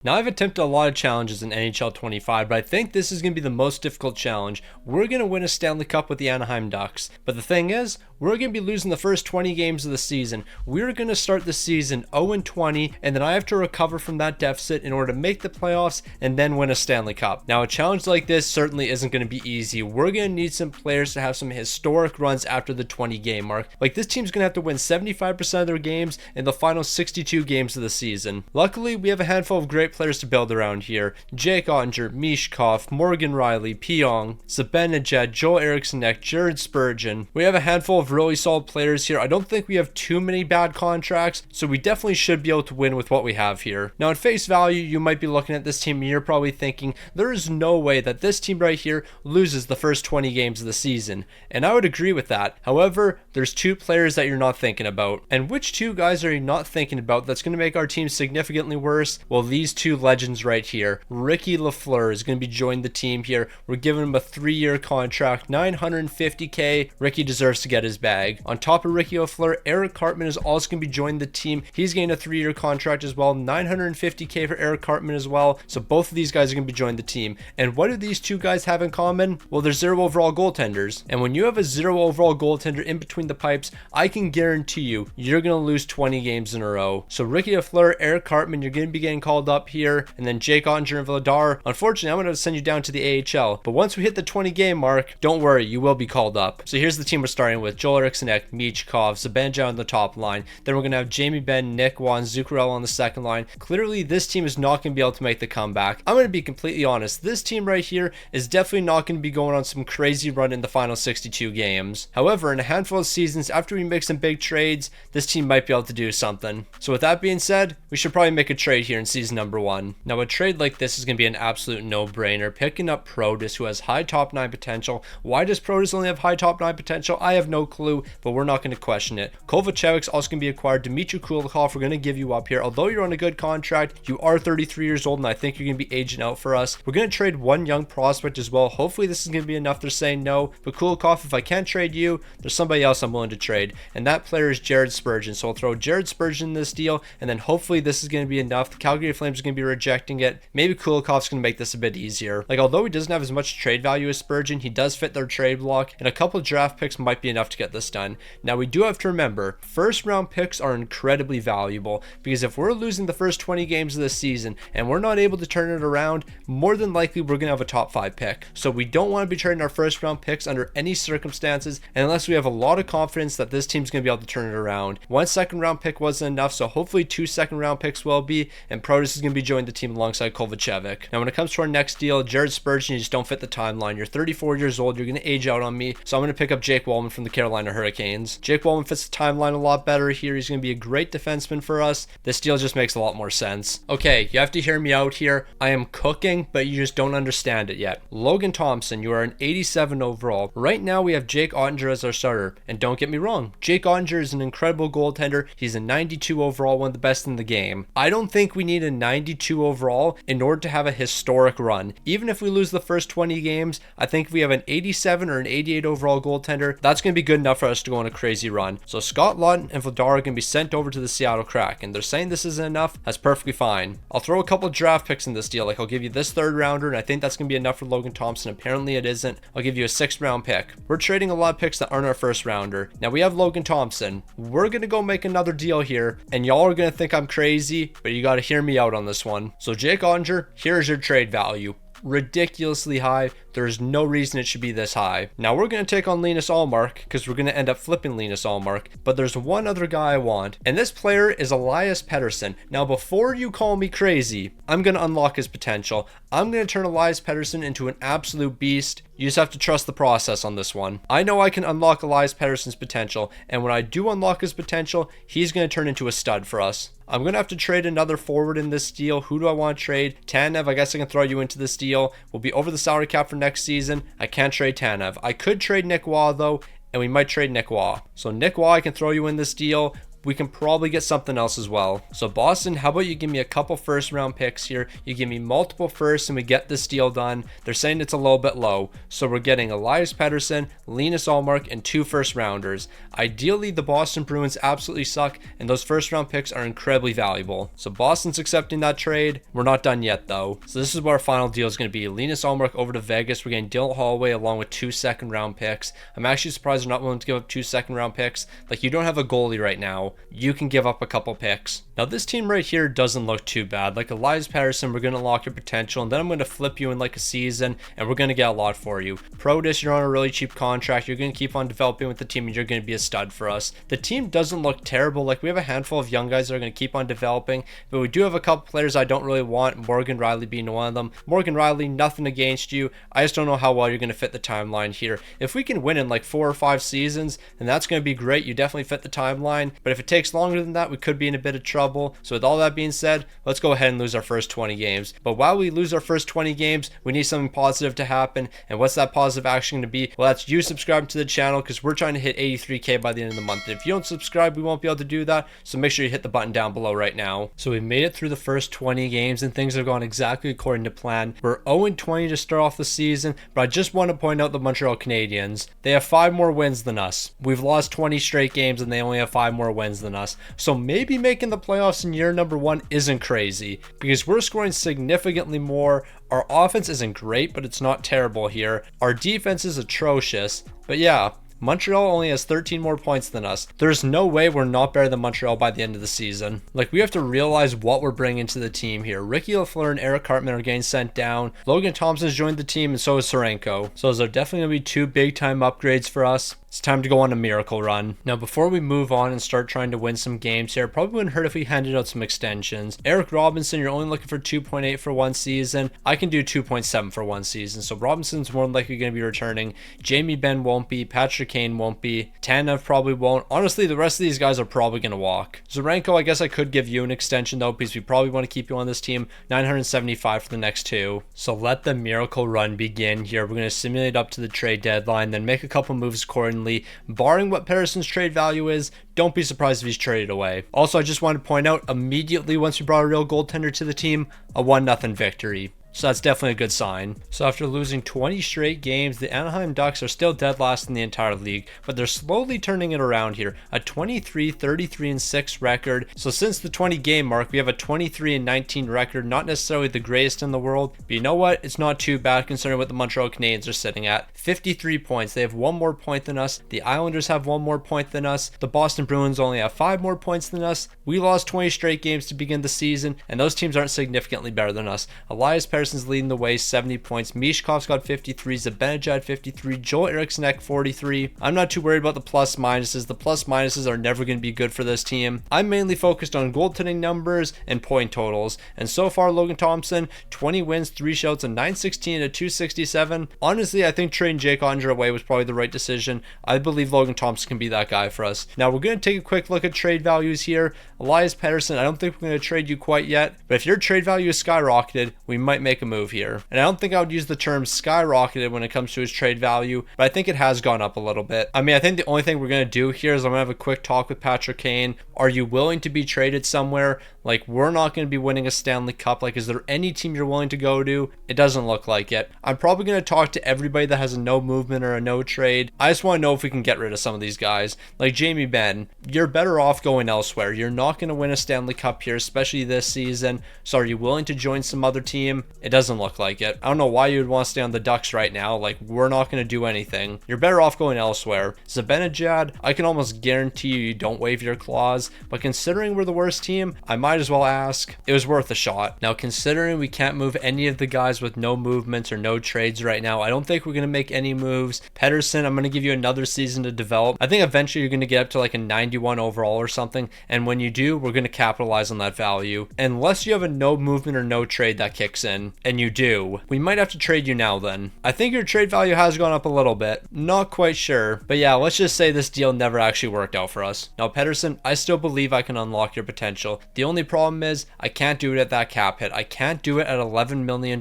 Now, I've attempted a lot of challenges in NHL 25, but I think this is going to be the most difficult challenge. We're going to win a Stanley Cup with the Anaheim Ducks, but the thing is, we're going to be losing the first 20 games of the season. We're going to start the season 0-20, and then I have to recover from that deficit in order to make the playoffs and then win a Stanley Cup. Now, a challenge like this certainly isn't going to be easy. We're going to need some players to have some historic runs after the 20 game mark. Like, this team's going to have to win 75% of their games in the final 62 games of the season. Luckily, we have a handful of great players to build around here. Jake Ottinger, Mishkov, Morgan Riley, Pionk, Zibanejad, Joel Eriksson, Jared Spurgeon. We have a handful of really solid players here. I don't think we have too many bad contracts, so we definitely should be able to win with what we have here. Now, at face value, you might be looking at this team and you're probably thinking, there is no way that this team right here loses the first 20 games of the season. And I would agree with that. However, there's two players that you're not thinking about. And which two guys are you not thinking about that's going to make our team significantly worse? Well, these two legends right here. Ricky Lafleur is going to be joining the team here. We're giving him a 3-year contract, $950K. Ricky deserves to get his bag. On top of Ricky Lafleur, Eric Cartman is also going to be joining the team. He's getting a 3-year contract as well, $950K for Eric Cartman as well. So both of these guys are going to be joining the team. And what do these two guys have in common? Well, they're 0 overall goaltenders. And when you have a 0 overall goaltender in between the pipes, I can guarantee you're going to lose 20 games in a row. So Ricky Lafleur, Eric Cartman, you're going to be getting called up here. And then Jake Ottinger and Vladar. Unfortunately, I'm going to send you down to the AHL. But once we hit the 20 game mark, don't worry, you will be called up. So here's the team we're starting with. Joel Eriksson, Michkov, Zibanejad on the top line. Then we're going to have Jamie Benn, Nick Wan, Zuccarello on the second line. Clearly, this team is not going to be able to make the comeback. I'm going to be completely honest. This team right here is definitely not going to be going on some crazy run in the final 62 games. However, in a handful of seasons, after we make some big trades, this team might be able to do something. So with that being said, we should probably make a trade here in season number 1. Now, a trade like this is going to be an absolute no-brainer. Picking up Protas, who has high top 9 potential. Why does Protas only have high top 9 potential? I have no clue, but we're not going to question it. Kovacevic's also going to be acquired. Dmitry Kulikov, we're going to give you up here. Although you're on a good contract, you are 33 years old, and I think you're going to be aging out for us. We're going to trade one young prospect as well. Hopefully, this is going to be enough. They're saying no, but Kulikov, if I can't trade you, there's somebody else I'm willing to trade, and that player is Jared Spurgeon. So I'll throw Jared Spurgeon in this deal, and then hopefully this is going to be enough. The Calgary Flames are going to be rejecting it. Maybe Kulikov's going to make this a bit easier. Like, although he doesn't have as much trade value as Spurgeon, he does fit their trade block, and a couple of draft picks might be enough to get this done. Now, we do have to remember, first round picks are incredibly valuable, because if we're losing the first 20 games of the season and we're not able to turn it around, more than likely we're going to have a top 5 pick. So we don't want to be trading our first round picks under any circumstances, and unless we have a lot of confidence that this team's going to be able to turn it around. 1 second round pick wasn't enough, so hopefully 2 second round picks will be, and Protas is going to be joining the team alongside Kovacevic. Now, when it comes to our next deal, Jared Spurgeon, you just don't fit the timeline. You're 34 years old, you're going to age out on me, so I'm going to pick up Jake Walman from the Carolina Hurricanes. Jake Walman fits the timeline a lot better here. He's going to be a great defenseman for us. This deal just makes a lot more sense. Okay, you have to hear me out here. I am cooking, but you just don't understand it yet. Logan Thompson, you are an 87 overall. Right now, we have Jake Ottinger as our starter, and don't get me wrong, Jake Ottinger is an incredible goaltender. He's a 92 overall, one of the best in the game. I don't think we need a 92 overall in order to have a historic run. Even if we lose the first 20 games, I think if we have an 87 or an 88 overall goaltender, that's going to be good enough for us to go on a crazy run. So Scott Laughton and Vladar are going to be sent over to the Seattle Kraken, and they're saying this isn't enough. That's perfectly fine. I'll throw a couple of draft picks in this deal. Like, I'll give you this 3rd rounder, and I think that's going to be enough for Logan Thompson. Apparently it isn't. I'll give you a 6th round pick. We're trading a lot of picks that aren't our 1st rounder. Now we have Logan Thompson. We're going to go make another deal here, and y'all are going to think I'm crazy, but you got to hear me out on this one. So Jake Ottinger, here's your trade value. Ridiculously high. There's no reason it should be this high. Now we're going to take on Linus Ullmark because we're going to end up flipping Linus Ullmark, but there's one other guy I want, and this player is Elias Pettersson. Now, before you call me crazy, I'm going to unlock his potential. I'm going to turn Elias Pettersson into an absolute beast. You just have to trust the process on this one. I know I can unlock Elias Pettersson's potential, and when I do unlock his potential, he's going to turn into a stud for us. I'm going to have to trade another forward in this deal. Who do I want to trade? Tanev, I guess I can throw you into this deal. We'll be over the salary cap for next season. I can't trade Tanev. I could trade Nick Waugh, though, and we might trade Nick Waugh. So Nick Waugh, I can throw you in this deal. we can probably get something else as well. So Boston, how about you give me a couple first round picks here? You give me multiple firsts and we get this deal done. They're saying it's a little bit low. So we're getting Elias Pettersson, Linus Ullmark, and 2 first rounders. Ideally, the Boston Bruins absolutely suck, and those first round picks are incredibly valuable. So Boston's accepting that trade. We're not done yet though. So this is what our final deal is going to be. Linus Ullmark over to Vegas. We're getting Dylan Holloway along with 2 second round picks. I'm actually surprised they're not willing to give up 2 second round picks. Like, you don't have a goalie right now. You can give up a couple picks. Now this team right here doesn't look too bad. Like Elias Pettersson, we're going to lock your potential, and then I'm going to flip you in like a season, and we're going to get a lot for you. Protus, you're on a really cheap contract. You're going to keep on developing with the team, and you're going to be a stud for us. The team doesn't look terrible. Like, we have a handful of young guys that are going to keep on developing, but we do have a couple players I don't really want, Morgan Riley being one of them. Morgan Riley, nothing against you. I just don't know how well you're going to fit the timeline here. If we can win in like 4 or 5 seasons, then that's going to be great. You definitely fit the timeline, but if it takes longer than that, we could be in a bit of trouble. So with all that being said, let's go ahead and lose our first 20 games. But while we lose our first 20 games, we need something positive to happen. And what's that positive action going to be? Well, that's you subscribing to the channel, because we're trying to hit 83K by the end of the month. And if you don't subscribe, we won't be able to do that. So make sure you hit the button down below right now. So we made it through the first 20 games and things have gone exactly according to plan. We're 0-20 to start off the season, but I just want to point out the Montreal Canadiens. They have 5 more wins than us. We've lost 20 straight games and they only have 5 more wins than us. So maybe making the playoffs in year number 1 isn't crazy, because we're scoring significantly more. Our offense isn't great, but it's not terrible here. Our defense is atrocious. But yeah, Montreal only has 13 more points than us. There's no way we're not better than Montreal by the end of the season. Like, we have to realize what we're bringing to the team here. Ricky Lafleur and Eric Hartman are getting sent down. Logan Thompson's joined the team, and so is Sorenko. So those are definitely going to be 2 big time upgrades for us. It's time to go on a miracle run. Now, before we move on and start trying to win some games here, probably wouldn't hurt if we handed out some extensions. Eric Robinson, you're only looking for 2.8 for 1 season. I can do 2.7 for 1 season. So Robinson's more than likely going to be returning. Jamie Benn won't be. Patrick Kane won't be. Tanev probably won't. Honestly, the rest of these guys are probably going to walk. Zorenko, I guess I could give you an extension though, because we probably want to keep you on this team. 975 for the next 2. So let the miracle run begin here. We're going to simulate up to the trade deadline, then make a couple moves accordingly. Barring what Pettersson's trade value is, don't be surprised if he's traded away. Also, I just wanted to point out, immediately once we brought a real goaltender to the team, a 1-0 victory. So that's definitely a good sign. So after losing 20 straight games, the Anaheim Ducks are still dead last in the entire league, but they're slowly turning it around here. A 23-33-6 record. So since the 20 game mark, we have a 23-19 record. Not necessarily the greatest in the world, but you know what? It's not too bad considering what the Montreal Canadiens are sitting at. 53 points. They have 1 more point than us. The Islanders have 1 more point than us. The Boston Bruins only have 5 more points than us. We lost 20 straight games to begin the season, and those teams aren't significantly better than us. Elias Pettersson's leading the way, 70 points. Mishkov's got 53, Zibanejad 53, Joel Eriksson 43. I'm not too worried about the plus minuses. The plus minuses are never going to be good for this team. I'm mainly focused on goaltending numbers and point totals. And so far, Logan Thompson, 20 wins, 3 shouts, a 916 and a 267. Honestly, I think trading Jake Onger away was probably the right decision. I believe Logan Thompson can be that guy for us. Now, we're going to take a quick look at trade values here. Elias Pettersson, I don't think we're going to trade you quite yet, but if your trade value is skyrocketed, we might make a move here. And I don't think I would use the term skyrocketed when it comes to his trade value, but I think it has gone up a little bit. I mean, I think the only thing we're going to do here is I'm going to have a quick talk with Patrick Kane. Are you willing to be traded somewhere? Like, we're not going to be winning a Stanley Cup. Like, is there any team you're willing to go to? It doesn't look like it. I'm probably going to talk to everybody that has a no movement or a no trade. I just want to know if we can get rid of some of these guys. Like Jamie Benn, you're better off going elsewhere. You're not going to win a Stanley Cup here, especially this season. So are you willing to join some other team? It doesn't look like it. I don't know why you would want to stay on the Ducks right now. Like, we're not going to do anything. You're better off going elsewhere. Zibanejad, I can almost guarantee you don't waive your clause, but considering we're the worst team, I might as well ask. It was worth a shot. Now, considering we can't move any of the guys with no movements or no trades right now, I don't think we're going to make any moves. Pettersson, I'm going to give you another season to develop. I think eventually you're going to get up to like a 91 overall or something, and when you do, we're going to capitalize on that value. Unless you have a no movement or no trade that kicks in, and you do, we might have to trade you now then. I think your trade value has gone up a little bit. Not quite sure, but yeah, let's just say this deal never actually worked out for us. Now, Pettersson, I still believe I can unlock your potential. The only only problem is I can't do it at that cap hit. I can't do it at $11 million.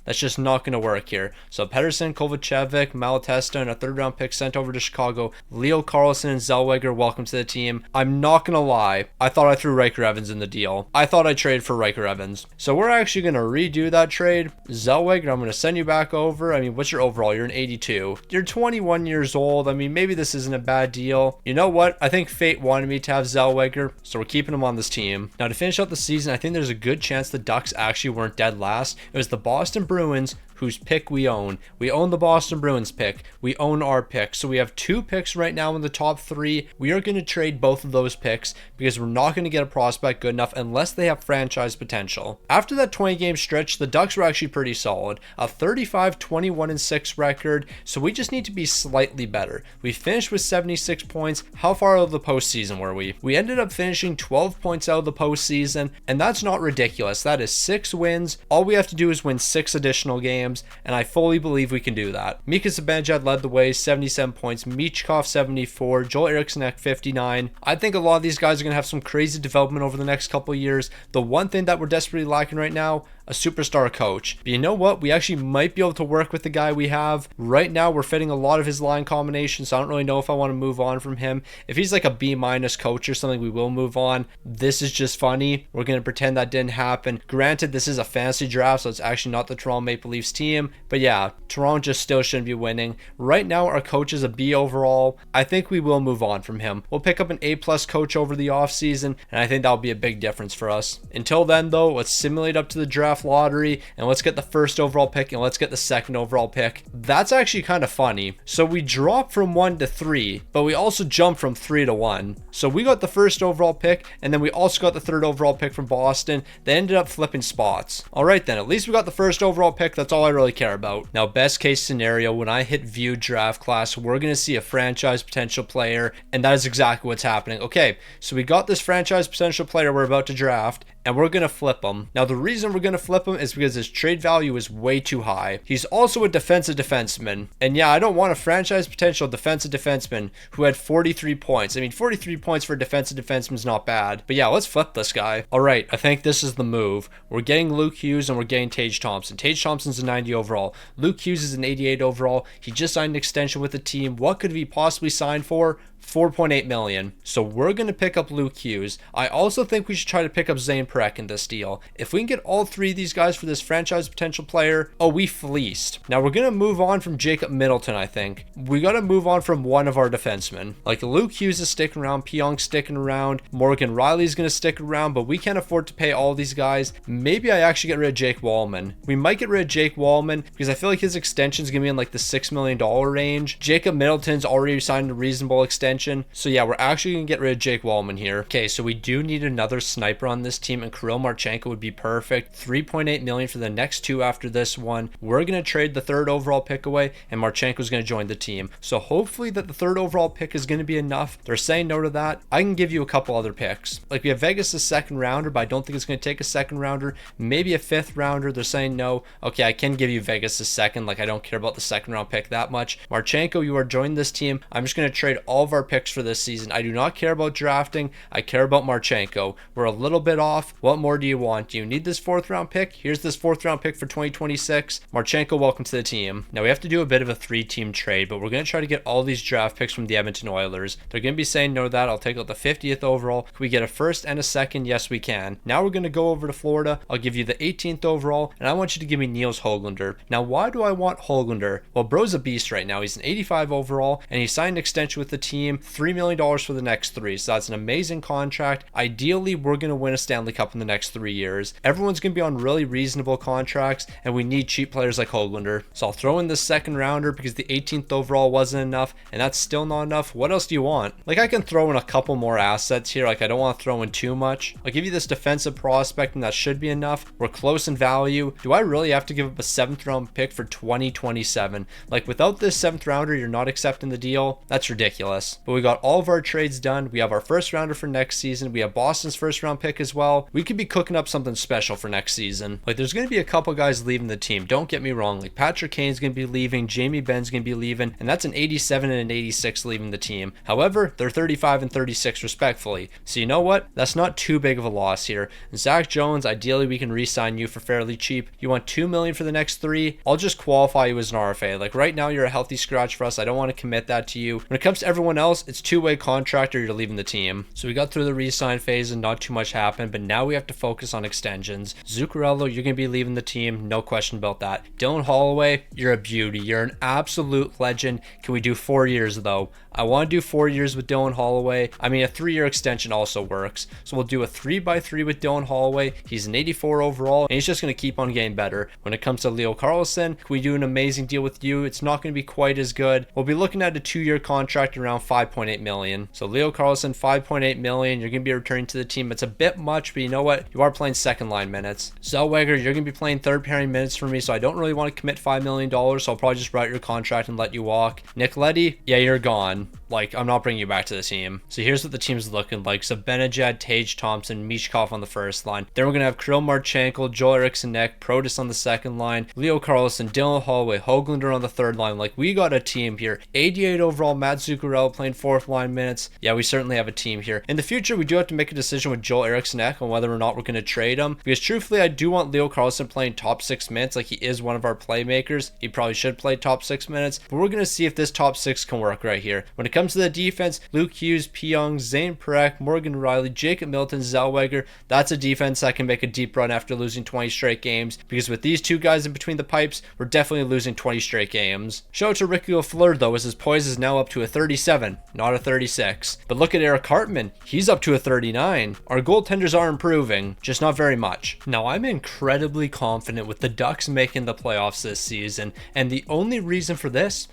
That's just not going to work here. So Pedersen, Kovacevic, Malatesta, and a third round pick sent over to Chicago. Leo Carlson and Zellweger, welcome to the team. I'm not going to lie. I thought I threw Riker Evans in the deal. I thought I'd trade for Riker Evans. So we're actually going to redo that trade. Zellweger, I'm going to send you back over. I mean, what's your overall? You're an 82. You're 21 years old. I mean, maybe this isn't a bad deal. You know what? I think fate wanted me to have Zellweger, so we're keeping him on this team. Now, to finish out the season, I think there's a good chance the Ducks actually weren't dead last. It was the Boston Bruins whose pick we own. We own the Boston Bruins pick. We own our pick. So we have 2 picks right now in the top 3. We are going to trade both of those picks because we're not going to get a prospect good enough unless they have franchise potential. After that 20-game stretch, the Ducks were actually pretty solid. A 35-21-6 record, so we just need to be slightly better. We finished with 76 points. How far out of the postseason were we? We ended up finishing 12 points out of the postseason, and that's not ridiculous. That is 6 wins. All we have to do is win 6 additional games, and I fully believe we can do that. Mika Zibanejad led the way, 77 points, Michkov 74, Joel Eriksson at 59. I think a lot of these guys are going to have some crazy development over the next couple of years. The one thing that we're desperately lacking right now, a superstar coach. But you know what? We actually might be able to work with the guy we have. Right now, we're fitting a lot of his line combinations, so I don't really know if I want to move on from him. If he's like a B- coach or something, we will move on. This is just funny. We're going to pretend that didn't happen. Granted, this is a fantasy draft, so it's actually not the Toronto Maple Leafs team. But yeah, Toronto just still shouldn't be winning. Right now, our coach is a B overall. I think we will move on from him. We'll pick up an A+ coach over the offseason, and I think that'll be a big difference for us. Until then, though, let's simulate up to the draft lottery, and let's get the first overall pick, and let's get the second overall pick. That's actually kind of funny. So we dropped from 1 to 3, but we also jumped from 3 to 1. So we got the first overall pick, and then we also got the third overall pick from Boston. They ended up flipping spots. All right, then, at least we got the first overall pick. That's all I really care about. Now, best case scenario, when I hit view draft class, we're going to see a franchise potential player, and that is exactly what's happening. Okay, so we got this franchise potential player we're about to draft, and we're going to flip him. Now, the reason we're going to flip him is because his trade value is way too high. He's also a defensive defenseman. And yeah, I don't want a franchise potential defensive defenseman who had 43 points. I mean, 43 points for a defensive defenseman is not bad. But yeah, let's flip this guy. All right, I think this is the move. We're getting Luke Hughes and we're getting Tage Thompson. Tage Thompson's a 90 overall. Luke Hughes is an 88 overall. He just signed an extension with the team. What could he possibly sign for? $4.8 million. So we're going to pick up Luke Hughes. I also think we should try to pick up Zane Parekh in this deal. If we can get all 3 of these guys for this franchise potential player, oh, we fleeced. Now we're going to move on from Jacob Middleton, I think. We got to move on from one of our defensemen. Like Luke Hughes is sticking around, Pionk's sticking around, Morgan Riley's going to stick around, but we can't afford to pay all these guys. Maybe I actually get rid of Jake Wallman. We might get rid of Jake Wallman because I feel like his extension's going to be in like the $6 million range. Jacob Middleton's already signed a reasonable extension. So yeah, we're actually going to get rid of Jake Wallman here. Okay, so we do need another sniper on this team, and Kirill Marchenko would be perfect. $3.8 million for the next 2 after this one. We're going to trade the 3rd overall pick away, and Marchenko's going to join the team. So hopefully that the 3rd overall pick is going to be enough. They're saying no to that. I can give you a couple other picks. Like we have Vegas' 2nd rounder, but I don't think it's going to take a 2nd rounder. Maybe a 5th rounder. They're saying no. Okay, I can give you Vegas' 2nd. Like I don't care about the 2nd round pick that much. Marchenko, you are joining this team. I'm just going to trade all of our picks for this season. I do not care about drafting. I care about Marchenko. We're a little bit off. What more do you want? Do you need this 4th round pick? Here's this 4th round pick for 2026. Marchenko, welcome to the team. Now we have to do a bit of a 3-team trade, but we're going to try to get all these draft picks from the Edmonton Oilers. They're going to be saying no to that. I'll take out the 50th overall. Can we get a 1st and a 2nd? Yes, we can. Now we're going to go over to Florida. I'll give you the 18th overall, and I want you to give me Niels Höglander. Now, why do I want Höglander? Well, bro's a beast right now. He's an 85 overall, and he signed an extension with the team. $3 million for the next 3. So that's an amazing contract. Ideally, we're going to win a Stanley Cup in the next 3 years. Everyone's going to be on really reasonable contracts, and we need cheap players like Höglander. So I'll throw in the 2nd rounder because the 18th overall wasn't enough, and that's still not enough. What else do you want? Like I can throw in a couple more assets here. Like I don't want to throw in too much. I'll give you this defensive prospect, and that should be enough. We're close in value. Do I really have to give up a 7th round pick for 2027? Like without this 7th rounder, you're not accepting the deal? That's ridiculous. But we got all of our trades done. We have our 1st rounder for next season. We have Boston's 1st round pick as well. overall, we could be cooking up something special for next season. Like, there's going to be a couple guys leaving the team. Don't get me wrong. Like, Patrick Kane's going to be leaving, Jamie Benn's going to be leaving, and that's an 87 and an 86 leaving the team. However, they're 35 and 36 respectfully. So you know what? That's not too big of a loss here. Zach Jones, ideally we can re-sign you for fairly cheap. You want $2 million for the next 3? I'll just qualify you as an RFA. Like, right now you're a healthy scratch for us. I don't want to commit that to you. When it comes to everyone else, it's two-way contract or you're leaving the team. So we got through the re-sign phase and not too much happened, but now we have to focus on extensions. Zuccarello, you're going to be leaving the team. No question about that. Dylan Holloway, you're a beauty. You're an absolute legend. Can we do 4 years though? I want to do 4 years with Dylan Holloway. I mean, a 3-year extension also works. So we'll do a 3x3 with Dylan Holloway. He's an 84 overall, and he's just going to keep on getting better. When it comes to Leo Carlson, can we do an amazing deal with you? It's not going to be quite as good. We'll be looking at a 2-year contract around $5.8 million. So Leo Carlson, $5.8 million. You're going to be returning to the team. It's a bit much, but you know what? You are playing second line minutes. Zellweger, you're going to be playing third pairing minutes for me, so I don't really want to commit $5 million, so I'll probably just write your contract and let you walk. Nick Leddy, yeah, you're gone. Like, I'm not bringing you back to the team. So here's what the team's looking like. So Benajad, Tage Thompson, Mishkov on the first line. Then we're going to have Kirill Marchenko, Joel Eriksson Ek, Protas on the second line, Leo Carlson, Dylan Holloway, Höglander on the third line. Like, we got a team here. 88 overall, Matt Zuccarello playing fourth line minutes. Yeah, we certainly have a team here. In the future, we do have to make a decision with Joel Eriksson Ek on whether or not we're going to trade him. Because truthfully, I do want Leo Carlson playing top 6 minutes. Like, he is one of our playmakers. He probably should play top 6 minutes. But we're going to see if this top 6 can work right here. When it comes to the defense, Luke Hughes, Pionk, Zane Parekh, Morgan Riley, Jacob Milton, Zellweger. That's a defense that can make a deep run after losing 20 straight games. Because with these two guys in between the pipes, we're definitely losing 20 straight games. Shout out to Ricky Lafleur though, as his poise is now up to a 37, not a 36. But look at Eric Hartman. He's up to a 39. Our goaltenders are improving, just not very much. Now, I'm incredibly confident with the Ducks making the playoffs this season. And the only reason for this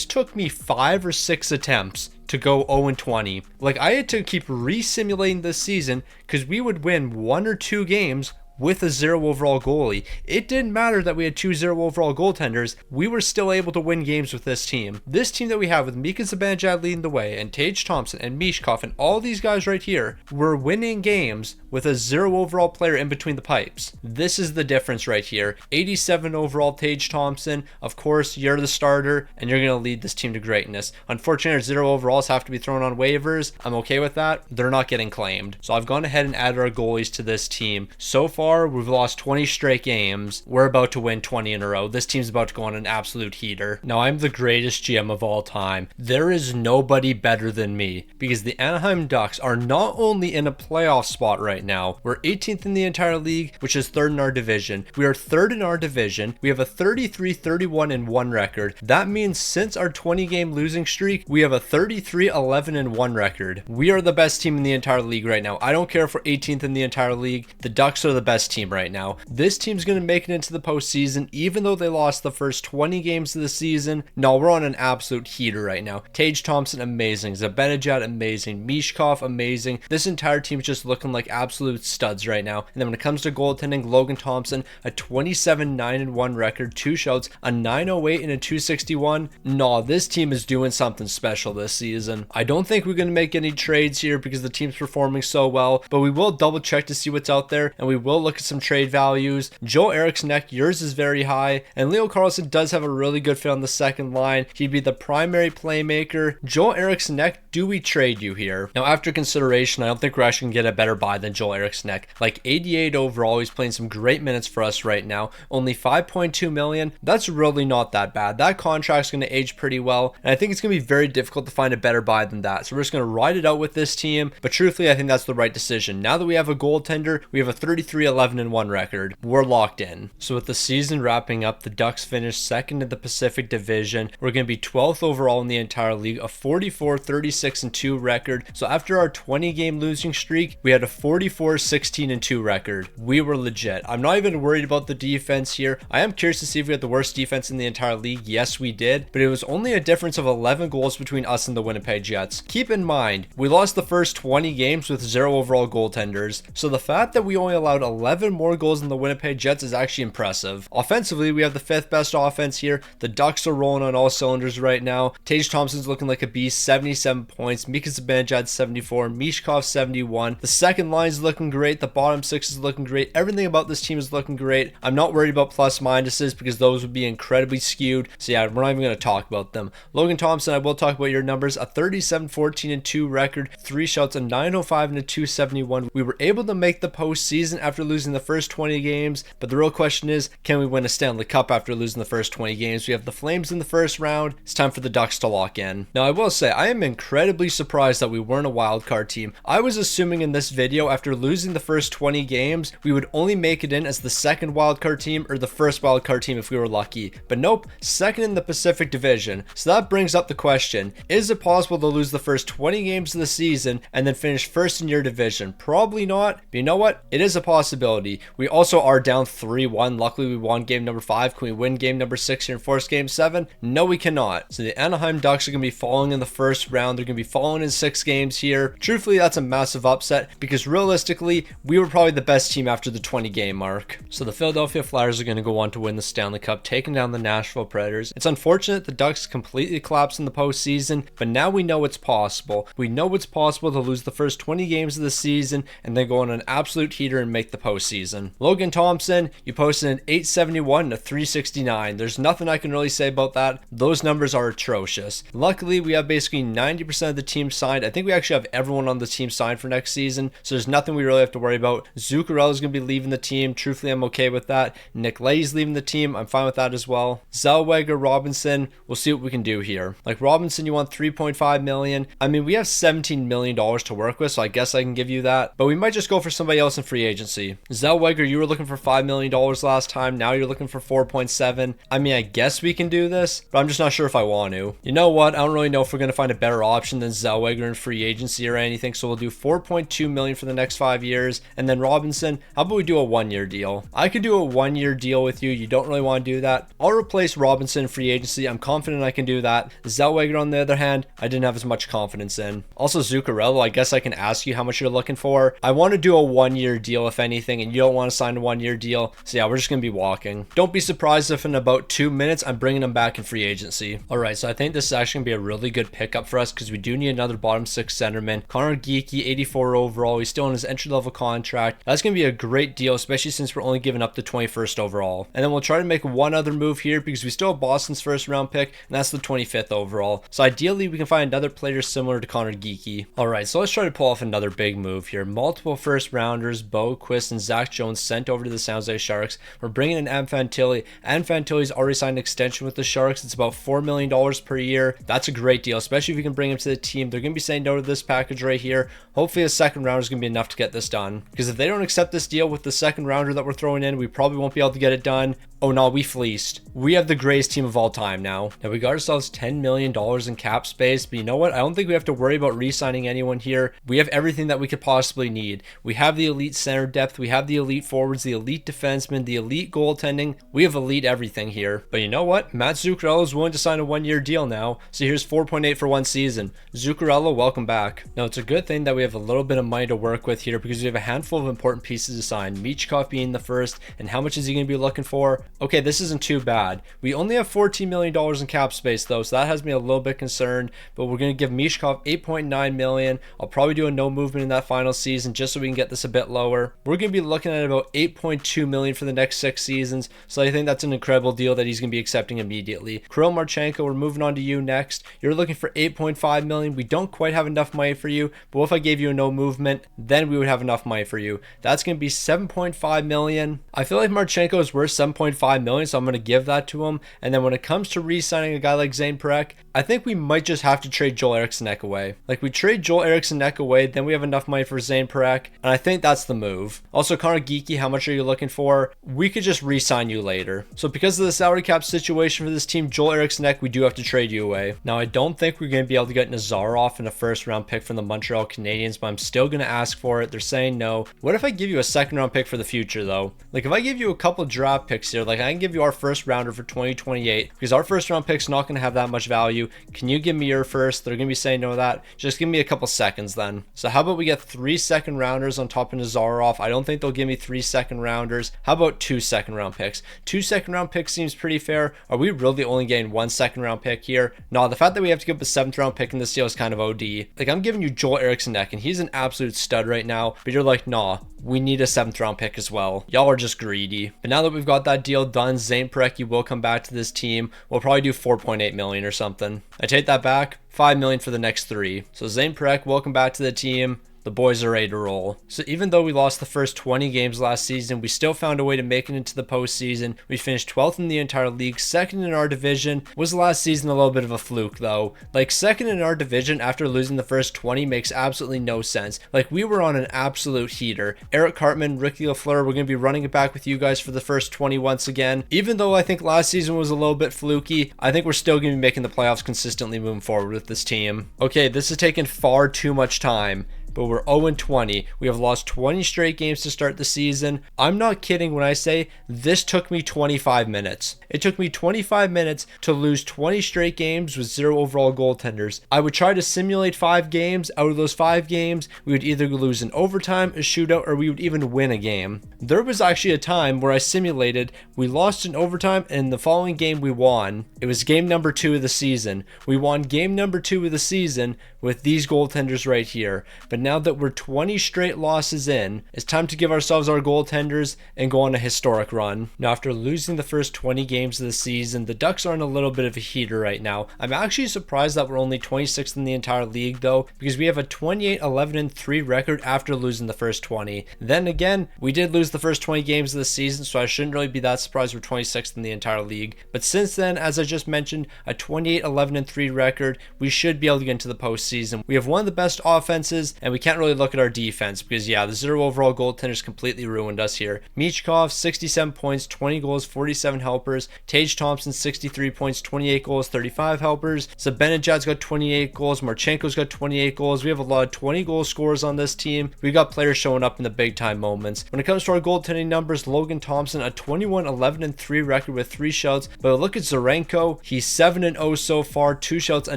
took me 5 or 6 attempts to go 0-20. Like, I had to keep re-simulating this season because we would win 1 or 2 games with a 0 overall goalie. It didn't matter that we had 2 0 overall goaltenders. We were still able to win games with this team. This team that we have with Mika Zibanejad leading the way and Tage Thompson and Mishkov and all these guys right here, we're winning games with a 0 overall player in between the pipes. This is the difference right here. 87 overall Tage Thompson. Of course, you're the starter and you're going to lead this team to greatness. Unfortunately, our 0 overalls have to be thrown on waivers. I'm okay with that. They're not getting claimed. So I've gone ahead and added our goalies to this team. So far, we've lost 20 straight games. We're about to win 20 in a row. This team's about to go on an absolute heater. Now, I'm the greatest GM of all time. There is nobody better than me because the Anaheim Ducks are not only in a playoff spot right now, we're 18th in the entire league, which is 3rd in our division. We are 3rd in our division. We have a 33-31-1 record. That means since our 20-game losing streak, we have a 33-11-1 record. We are the best team in the entire league right now. I don't care if we're 18th in the entire league. The Ducks are the best team right now. This team's going to make it into the postseason, even though they lost the first 20 games of the season. No, we're on an absolute heater right now. Tage Thompson, amazing. Zibanejad, amazing. Mishkov, amazing. This entire team's just looking like absolute studs right now. And then when it comes to goaltending, Logan Thompson, a 27-9-1 record, 2 shouts, a 908 and a 261. No, this team is doing something special this season. I don't think we're going to make any trades here because the team's performing so well, but we will double check to see what's out there, and we will look at some trade values. Joel Eriksson Ek, yours is very high, and Leo Carlson does have a really good fit on the second line. He'd be the primary playmaker. Joel Eriksson Ek, do we trade you here? Now, after consideration, I don't think we're actually gonna get a better buy than Joel Eriksson Ek. Like 88 overall, he's playing some great minutes for us right now. Only 5.2 million. That's really not that bad. That contract's gonna age pretty well, and I think it's gonna be very difficult to find a better buy than that. So we're just gonna ride it out with this team. But truthfully, I think that's the right decision. Now that we have a goaltender, we have a 33-11-1 record. We're locked in. So with the season wrapping up, the Ducks finished 2nd in the Pacific Division. We're going to be 12th overall in the entire league, a 44-36-2 record. So after our 20-game losing streak, we had a 44-16-2 record. We were legit. I'm not even worried about the defense here. I am curious to see if we had the worst defense in the entire league. Yes, we did, but it was only a difference of 11 goals between us and the Winnipeg Jets. Keep in mind, we lost the first 20 games with 0 overall goaltenders. So the fact that we only allowed 11 11 more goals than the Winnipeg Jets is actually impressive. Offensively, we have the 5th best offense here. The Ducks are rolling on all cylinders right now. Tage Thompson's looking like a beast, 77 points. Mika Zibanejad 74, Mishkov 71. The second line is looking great. The bottom 6 is looking great. Everything about this team is looking great. I'm not worried about plus minuses because those would be incredibly skewed. So yeah, we're not even going to talk about them. Logan Thompson, I will talk about your numbers. A 37-14-2 record, 3 shots, a 905 and a 271. We were able to make the postseason after losing the first 20 games, but the real question is, can we win a Stanley Cup after losing the first 20 games? We have the Flames in the first round. It's time for the Ducks to lock in. Now, I will say, I am incredibly surprised that we weren't a wildcard team. I was assuming in this video, after losing the first 20 games, we would only make it in as the second wildcard team or the first wildcard team if we were lucky. But nope, second in the Pacific Division. So that brings up the question, is it possible to lose the first 20 games of the season and then finish first in your division? Probably not, but you know what? It is a possibility. We also are down 3-1. Luckily, we won game number 5. Can we win game number 6 here and force game 7? No, we cannot. So the Anaheim Ducks are going to be falling in the first round. They're going to be falling in 6 games here. Truthfully, that's a massive upset because realistically, we were probably the best team after the 20 game mark. So the Philadelphia Flyers are going to go on to win the Stanley Cup, taking down the Nashville Predators. It's unfortunate the Ducks completely collapsed in the postseason, but now we know it's possible. We know it's possible to lose the first 20 games of the season and then go on an absolute heater and make the postseason. Logan Thompson, you posted an 871 and a 369. There's nothing I can really say about that. Those numbers are atrocious. Luckily, we have basically 90% of the team signed. I think we actually have everyone on the team signed for next season, so there's nothing we really have to worry about. Zuccarello is going to be leaving the team. Truthfully, I'm okay with that. Nick Lay's leaving the team. I'm fine with that as well. Zellweger, Robinson, we'll see what we can do here. Like Robinson, you want 3.5 million. I mean, we have $17 million to work with, so I guess I can give you that, but we might just go for somebody else in free agency. Zellweger, you were looking for $5 million last time. Now you're looking for 4.7. I mean, I guess we can do this, but I'm just not sure if I want to. You know what? I don't really know if we're going to find a better option than Zellweger in free agency or anything, so we'll do 4.2 million for the next 5 years. And then Robinson, how about we do a 1-year deal? I could do a 1-year deal with you. You don't really want to do that. I'll replace Robinson in free agency. I'm confident I can do that. Zellweger, on the other hand, I didn't have as much confidence in. Also, Zuccarello, I guess I can ask you how much you're looking for. I want to do a 1-year deal, if anything, and you don't want to sign a 1-year deal. So yeah, we're just going to be walking. Don't be surprised if in about 2 minutes, I'm bringing him back in free agency. All right, so I think this is actually going to be a really good pickup for us because we do need another bottom 6 centerman. Connor Geekie, 84 overall. He's still on his entry-level contract. That's going to be a great deal, especially since we're only giving up the 21st overall. And then we'll try to make one other move here because we still have Boston's first round pick, and that's the 25th overall. So ideally, we can find another player similar to Connor Geekie. All right, so let's try to pull off another big move here. Multiple first rounders, Bo Quist and Zach Jones sent over to the San Jose Sharks. We're bringing in Adam Fantilli. Adam Fantilli's already signed an extension with the Sharks. It's about $4 million per year. That's a great deal, especially if you can bring him to the team. They're going to be saying no to this package right here. Hopefully a second rounder is going to be enough to get this done. Because if they don't accept this deal with the second rounder that we're throwing in, we probably won't be able to get it done. Oh no, we fleeced. We have the greatest team of all time now. Now we got ourselves $10 million in cap space, but you know what? I don't think we have to worry about re-signing anyone here. We have everything that we could possibly need. We have the elite center depth. We have the elite forwards, the elite defensemen, the elite goaltending. We have elite everything here. But you know what? Matt Zuccarello is willing to sign a 1-year deal now. So here's 4.8 for 1 season. Zuccarello, welcome back. Now it's a good thing that we have a little bit of money to work with here because we have a handful of important pieces to sign. Michkov being the first, and how much is he going to be looking for? Okay, this isn't too bad. We only have $14 million in cap space though, so that has me a little bit concerned, but we're going to give Michkov $8.9 million. I'll probably do a no movement in that final season just so we can get this a bit lower. We're going to be looking at about $8.2 million for the next 6 seasons, so I think that's an incredible deal that he's going to be accepting immediately. Kirill Marchenko, we're moving on to you next. You're looking for $8.5 million. We don't quite have enough money for you, but what if I gave you a no movement? Then we would have enough money for you. That's going to be $7.5 million. I feel like Marchenko is worth $7.5 million, so I'm going to give that to him. And then when it comes to re-signing a guy like Zane Parekh, I think we might just have to trade Joel Eriksson away. Like we trade Joel Eriksson away, then we have enough money for Zane Parekh, and I think that's the move. Also, Connor Geekie, how much are you looking for? We could just re-sign you later. So because of the salary cap situation for this team, Joel Eriksson, we do have to trade you away. Now, I don't think we're going to be able to get Nazarov in a first round pick from the Montreal Canadiens, but I'm still going to ask for it. They're saying no. What if I give you a second round pick for the future though? Like if I give you a couple draft picks here, Like, I can give you our first rounder for 2028 because our first round pick's not going to have that much value. Can you give me your first? They're going to be saying no to that. Just give me a couple seconds then. So how about we get 3 second rounders on top of Nazarov? I don't think they'll give me 3 second rounders. How about 2 second round picks? 2 second round picks seems pretty fair. Are we really only getting 1 second round pick here? No, the fact that we have to give up a 7th round pick in this deal is kind of OD. Like, I'm giving you Joel Eriksson and he's an absolute stud right now, but you're like, nah, we need a 7th round pick as well. Y'all are just greedy. But now that we've got that deal done, Zane Parecki will come back to this team. We'll probably do 4.8 million or something. I take that back. 5 million for the next 3. So Zane Parecki, welcome back to the team. The boys are ready to roll. So even though we lost the first 20 games last season, we still found a way to make it into the postseason. We finished 12th in the entire league, 2nd in our division. Was last season a little bit of a fluke though? Like, 2nd in our division after losing the first 20 makes absolutely no sense. Like, we were on an absolute heater. Eric Cartman, Ricky Lafleur, we're going to be running it back with you guys for the first 20 once again. Even though I think last season was a little bit fluky, I think we're still going to be making the playoffs consistently moving forward with this team. Okay, this has taken far too much time. But we're 0-20. We have lost 20 straight games to start the season. I'm not kidding when I say this took me 25 minutes. It took me 25 minutes to lose 20 straight games with 0 overall goaltenders. I would try to simulate 5 games. Out of those 5 games, we would either lose in overtime, a shootout, or we would even win a game. There was actually a time where I simulated we lost in overtime and the following game we won. It was game number 2 of the season. We won game number 2 of the season with these goaltenders right here. But now that we're 20 straight losses in, it's time to give ourselves our goaltenders and go on a historic run. Now, after losing the first 20 games of the season, the Ducks are in a little bit of a heater right now. I'm actually surprised that we're only 26th in the entire league though, because we have a 28-11-3 record after losing the first 20. Then again, we did lose the first 20 games of the season, so I shouldn't really be that surprised we're 26th in the entire league. But since then, as I just mentioned, a 28-11-3 record, we should be able to get into the postseason. We have one of the best offenses, and we can't really look at our defense because, yeah, the 0 overall goaltenders completely ruined us here. Michkov, 67 points, 20 goals, 47 helpers. Tage Thompson, 63 points, 28 goals, 35 helpers. Zibanejad's got 28 goals. Marchenko's got 28 goals. We have a lot of 20 goal scorers on this team. We got players showing up in the big time moments. When it comes to our goaltending numbers, Logan Thompson, a 21-11-3 record with 3 shouts. But look at Zarenko. He's 7-0 so far, 2 shouts, a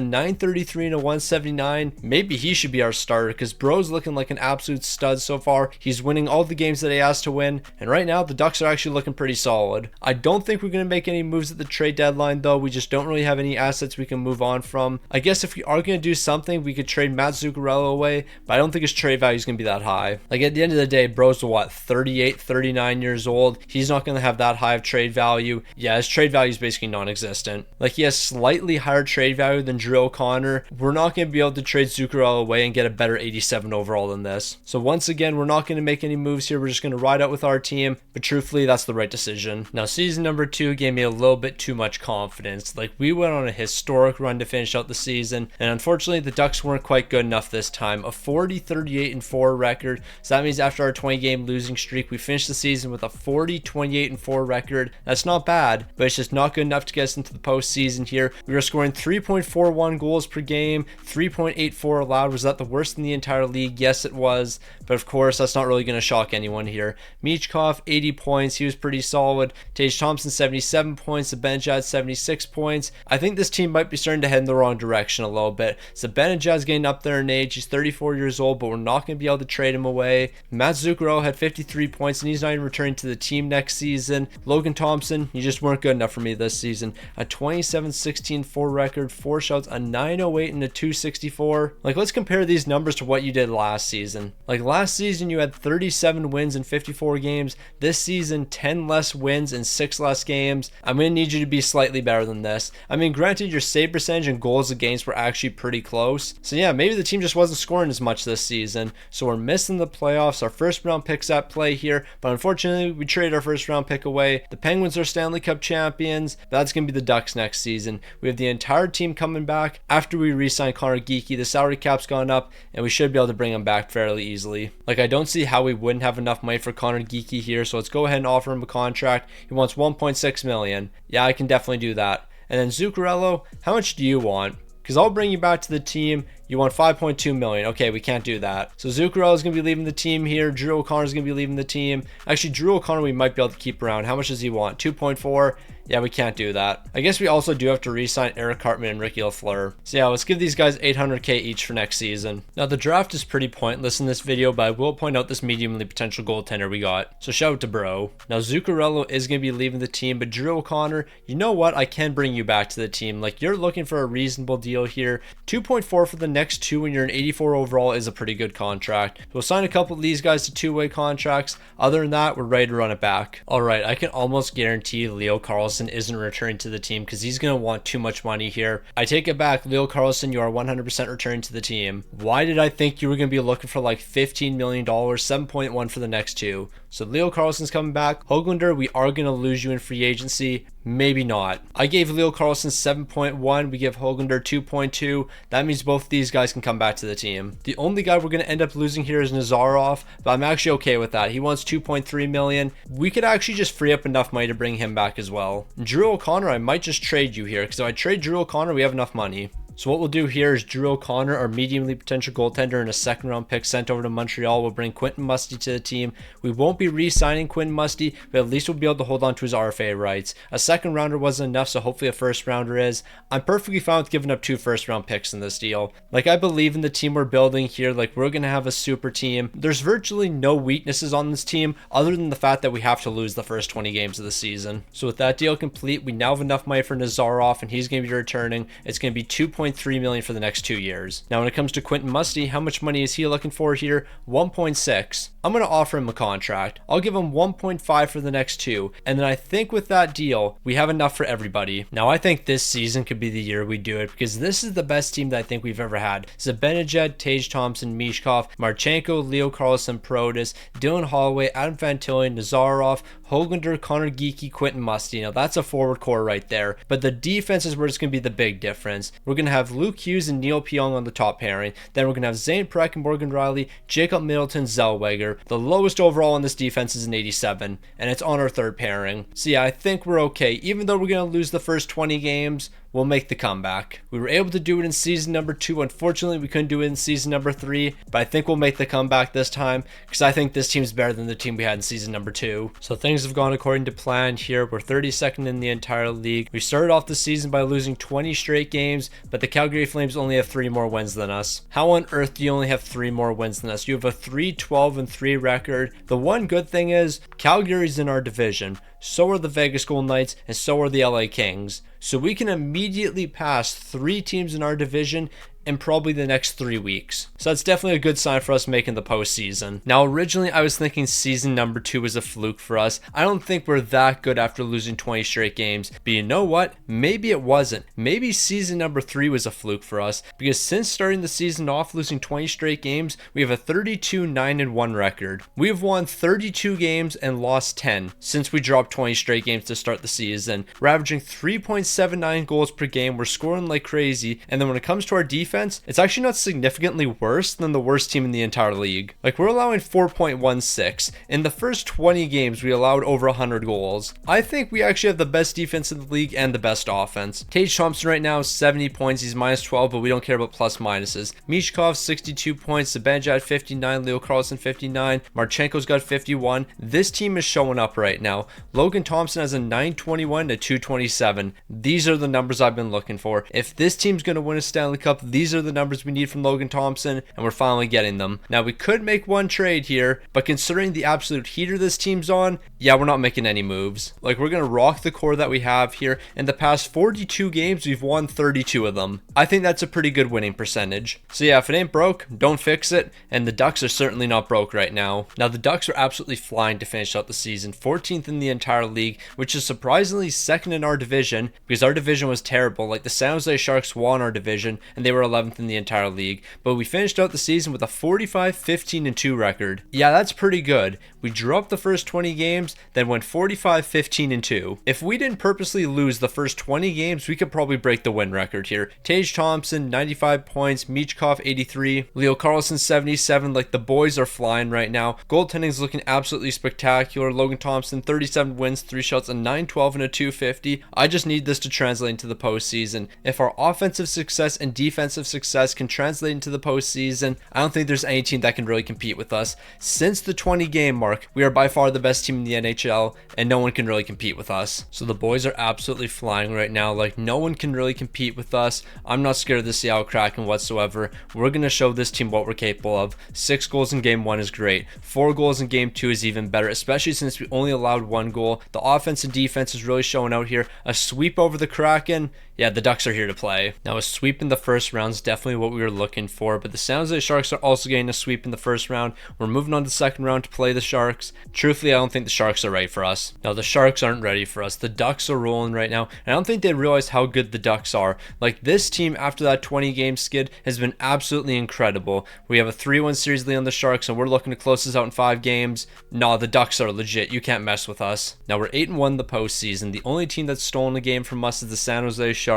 933 and a 179. Maybe he should be our starter because Bro's looking like an absolute stud so far. He's winning all the games that he has to win, and right now the Ducks are actually looking pretty solid. I don't think we're going to make any moves at the trade deadline though. We just don't really have any assets we can move on from. I guess if we are going to do something, we could trade Matt Zuccarello away, but I don't think his trade value is going to be that high. Like, at the end of the day, Bro's what, 38, 39 years old? He's not going to have that high of trade value. Yeah, his trade value is basically non-existent. Like, he has slightly higher trade value than Drew O'Connor. We're not going to be able to trade Zuccarello away and get a better 87 overall than this. So once again, we're not going to make any moves here. We're just going to ride out with our team, but truthfully, that's the right decision. Now, season number 2 gave me a little bit too much confidence. Like, we went on a historic run to finish out the season, and unfortunately, the Ducks weren't quite good enough this time. A 40-38-4 record. So that means after our 20-game losing streak, we finished the season with a 40-28-4 record. That's not bad, but it's just not good enough to get us into the postseason here. We were scoring 3.41 goals per game, 3.84 allowed. Was that the worst in the entire league? Yes, it was. But of course, that's not really going to shock anyone here. Michkov, 80 points. He was pretty solid. Tage Thompson, 77 points. Zibanejad, 76 points. I think this team might be starting to head in the wrong direction a little bit. Zibanejad's getting up there in age. He's 34 years old, but we're not going to be able to trade him away. Matt Zuccarello had 53 points, and he's not even returning to the team next season. Logan Thompson, you just weren't good enough for me this season. A 27-16-4 record, 4 shots, a 908 and a 264. Like, let's compare these numbers to what you did last season. Like, last season you had 37 wins in 54 games. This season, 10 less wins in 6 less games. I'm going to need you to be slightly better than this. I mean, granted, your save percentage and goals against were actually pretty close. So yeah, maybe the team just wasn't scoring as much this season. So we're missing the playoffs. Our first round pick's at play here, but unfortunately, we traded our first round pick away. The Penguins are Stanley Cup champions. That's going to be the Ducks next season. We have the entire team coming back after we re-sign Connor Geekie. The salary cap's gone up, and we should be able to bring him back fairly easily. Like, I don't see how we wouldn't have enough money for Connor Geekie here, so let's go ahead and offer him a contract. He wants $1.6 million. Yeah, I can definitely do that. And then Zuccarello, how much do you want? Because I'll bring you back to the team, You want 5.2 million. Okay, we can't do that. So Zuccarello is going to be leaving the team here. Drew O'Connor is going to be leaving the team. Actually, Drew O'Connor we might be able to keep around. How much does he want? 2.4. Yeah, we can't do that. I guess we also do have to re-sign Eric Cartman and Ricky Lafleur. So yeah, let's give these guys $800K each for next season. Now the draft is pretty pointless in this video, but I will point out this mediumly potential goaltender we got. So shout out to Bro. Now Zuccarello is going to be leaving the team, but Drew O'Connor, you know what? I can bring you back to the team. Like, you're looking for a reasonable deal here. 2.4 for the next two when you're an 84 overall is a pretty good contract. We'll sign a couple of these guys to two-way contracts. Other than that, we're ready to run it back. All right, I can almost guarantee Leo Carlsson isn't returning to the team because he's going to want too much money here. I take it back. Leo Carlsson, you are 100% returning to the team. Why did I think you were going to be looking for like $15 million, 7.1 for the next two? So Leo Carlsson's coming back. Höglander, we are going to lose you in free agency. Maybe not. I gave Leo Carlsson 7.1. We give Höglander 2.2. That means both these guys can come back to the team. The only guy we're going to end up losing here is Nazarov, but I'm actually okay with that. He wants 2.3 million. We could actually just free up enough money to bring him back as well. Drew O'Connor, I might just trade you here because if I trade Drew O'Connor, we have enough money. So what we'll do here is Drew O'Connor, our mediumly potential goaltender, and a second round pick sent over to Montreal. We'll bring Quentin Musty to the team. We won't be re-signing Quentin Musty, but at least we'll be able to hold on to his RFA rights. A second rounder wasn't enough, so hopefully a first rounder is. I'm perfectly fine with giving up 2 first round picks in this deal. Like, I believe in the team we're building here. Like, we're going to have a super team. There's virtually no weaknesses on this team other than the fact that we have to lose the first 20 games of the season. So with that deal complete, we now have enough money for Nazarov, and he's going to be returning. It's going to be 2.3 million for the next 2 years. Now, when it comes to Quentin Musty, how much money is he looking for here? 1.6. I'm going to offer him a contract. I'll give him 1.5 for the next 2. And then I think with that deal, we have enough for everybody. Now, I think this season could be the year we do it because this is the best team that I think we've ever had. Zibanejad, Tage Thompson, Mishkov, Marchenko, Leo Carlsson, Protas, Dylan Holloway, Adam Fantilli, Nazarov, Höglander, Connor Geekie, Quentin Musty. Now, that's a forward core right there. But the defense is where it's going to be the big difference. We're going to have Luke Hughes and Neil Pionk on the top pairing. Then we're going to have Zane Prek and Morgan Riley, Jacob Middleton, Zellweger. The lowest overall on this defense is an 87, and it's on our third pairing. So yeah, I think we're okay. Even though we're going to lose the first 20 games, we'll make the comeback. We were able to do it in season number 2. Unfortunately, we couldn't do it in season number 3, but I think we'll make the comeback this time because I think this team's better than the team we had in season number 2. So things have gone according to plan here. We're 32nd in the entire league. We started off the season by losing 20 straight games, but the Calgary Flames only have 3 more wins than us. How on earth do you only have 3 more wins than us? You have a 3-12-3 record. The one good thing is Calgary's in our division. So are the Vegas Golden Knights, and so are the LA Kings. So we can immediately pass 3 teams in our division in probably the next 3 weeks. So that's definitely a good sign for us making the postseason. Now, originally I was thinking season number 2 was a fluke for us. I don't think we're that good after losing 20 straight games. But you know what? Maybe it wasn't. Maybe season number 3 was a fluke for us because since starting the season off losing 20 straight games, we have a 32-9-1 record. We have won 32 games and lost 10 since we dropped 20 straight games to start the season. We're averaging 3.79 goals per game. We're scoring like crazy. And then when it comes to our defense, it's actually not significantly worse than the worst team in the entire league. Like, we're allowing 4.16. In the first 20 games, we allowed over 100 goals. I think we actually have the best defense in the league and the best offense. Tage Thompson right now is 70 points. He's minus 12, but we don't care about plus minuses. Mishkov, 62 points. Zibanejad, 59. Leo Carlsson, 59. Marchenko's got 51. This team is showing up right now. Logan Thompson has a 921 to 227. These are the numbers I've been looking for. If this team's going to win a Stanley Cup, these are the numbers we need from Logan Thompson, and we're finally getting them. Now, we could make one trade here, but considering the absolute heater this team's on, yeah, we're not making any moves. Like, we're going to rock the core that we have here. In the past 42 games, we've won 32 of them. I think that's a pretty good winning percentage. So yeah, if it ain't broke, don't fix it, and the Ducks are certainly not broke right now. Now, the Ducks are absolutely flying to finish out the season, 14th in the entire league, which is surprisingly second in our division because our division was terrible. Like, the San Jose Sharks won our division, and they were 11th in the entire league, but we finished out the season with a 45-15-2 record. Yeah, that's pretty good. We dropped the first 20 games, then went 45-15-2. If we didn't purposely lose the first 20 games, we could probably break the win record here. Tage Thompson, 95 points, Michkov, 83, Leo Carlsson, 77. Like, the boys are flying right now. Goaltending's looking absolutely spectacular. Logan Thompson, 37 wins, 3 shots, a 912 and a 250. I just need this to translate into the postseason. If our offensive success and defensive massive success can translate into the postseason. I don't think there's any team that can really compete with us. Since the 20 game mark, we are by far the best team in the NHL, and no one can really compete with us. So the boys are absolutely flying right now. Like, no one can really compete with us. I'm not scared of the Seattle Kraken whatsoever. We're going to show this team what we're capable of. 6 goals in game 1 is great. 4 goals in game 2 is even better, especially since we only allowed 1 goal. The offense and defense is really showing out here. A sweep over the Kraken. Yeah, the Ducks are here to play. Now, a sweep in the first round is definitely what we were looking for, but the San Jose Sharks are also getting a sweep in the first round. We're moving on to the second round to play the Sharks. Truthfully, I don't think the Sharks are right for us. No, the Sharks aren't ready for us. The Ducks are rolling right now, and I don't think they realize how good the Ducks are. Like, this team, after that 20-game skid, has been absolutely incredible. We have a 3-1 series lead on the Sharks, and we're looking to close this out in 5 games. No, the Ducks are legit. You can't mess with us. Now, we're 8-1 in the postseason. The only team that's stolen a game from us is the San Jose Sharks.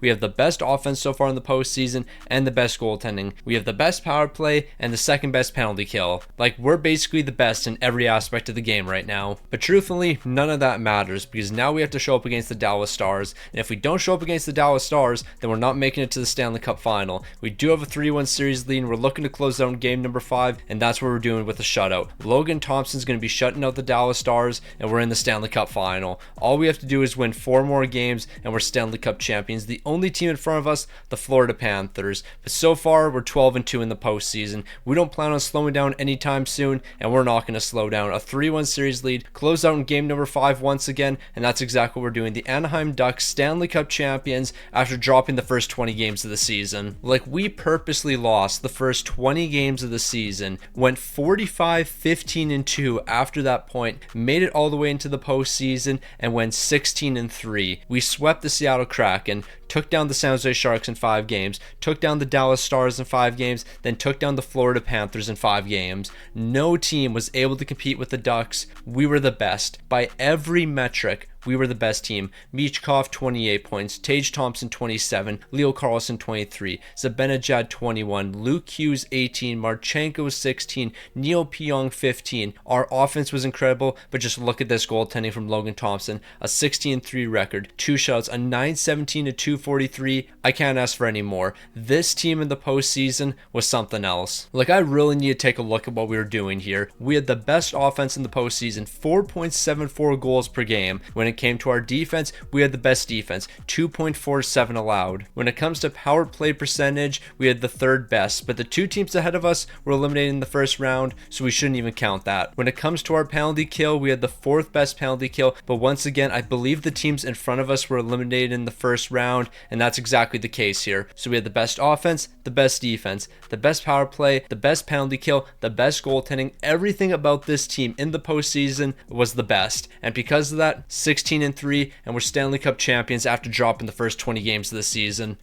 We have the best offense so far in the postseason and the best goaltending. We have the best power play and the second best penalty kill. Like, we're basically the best in every aspect of the game right now. But truthfully, none of that matters, because now we have to show up against the Dallas Stars. And if we don't show up against the Dallas Stars, then we're not making it to the Stanley Cup final. We do have a 3-1 series lead, and we're looking to close out in game number 5, and that's what we're doing with a shutout. Logan Thompson's going to be shutting out the Dallas Stars, and we're in the Stanley Cup final. All we have to do is win 4 more games, and we're Stanley Cup champions. The only team in front of us, the Florida Panthers. But so far, we're 12-2 in the postseason. We don't plan on slowing down anytime soon, and we're not going to slow down. A 3-1 series lead, close out in game number 5 once again, and that's exactly what we're doing. The Anaheim Ducks, Stanley Cup champions, after dropping the first 20 games of the season. Like, we purposely lost the first 20 games of the season, went 45-15-2 after that point, made it all the way into the postseason, and went 16-3. We swept the Seattle Kraken, took down the San Jose Sharks in 5 games, took down the Dallas Stars in 5 games, then took down the Florida Panthers in 5 games. No team was able to compete with the Ducks. We were the best. By every metric, we were the best team. Michkov, 28 points. Tage Thompson, 27. Leo Carlson, 23. Zibanejad, 21. Luke Hughes, 18. Marchenko, 16. Neil Pionk, 15. Our offense was incredible, but just look at this goaltending from Logan Thompson. A 16-3 record. 2 shutouts. A 917-243. I can't ask for any more. This team in the postseason was something else. Like, I really need to take a look at what we were doing here. We had the best offense in the postseason. 4.74 goals per game. When it came to our defense, we had the best defense, 2.47 allowed. When it comes to power play percentage, we had the 3rd best, but the 2 teams ahead of us were eliminated in the first round, so we shouldn't even count that. When it comes to our penalty kill, we had the 4th best penalty kill, but once again, I believe the teams in front of us were eliminated in the first round, and that's exactly the case here. So we had the best offense, the best defense, the best power play, the best penalty kill, the best goaltending. Everything about this team in the postseason was the best, and because of that, 16-3, and we're Stanley Cup champions after dropping the first 20 games of the season.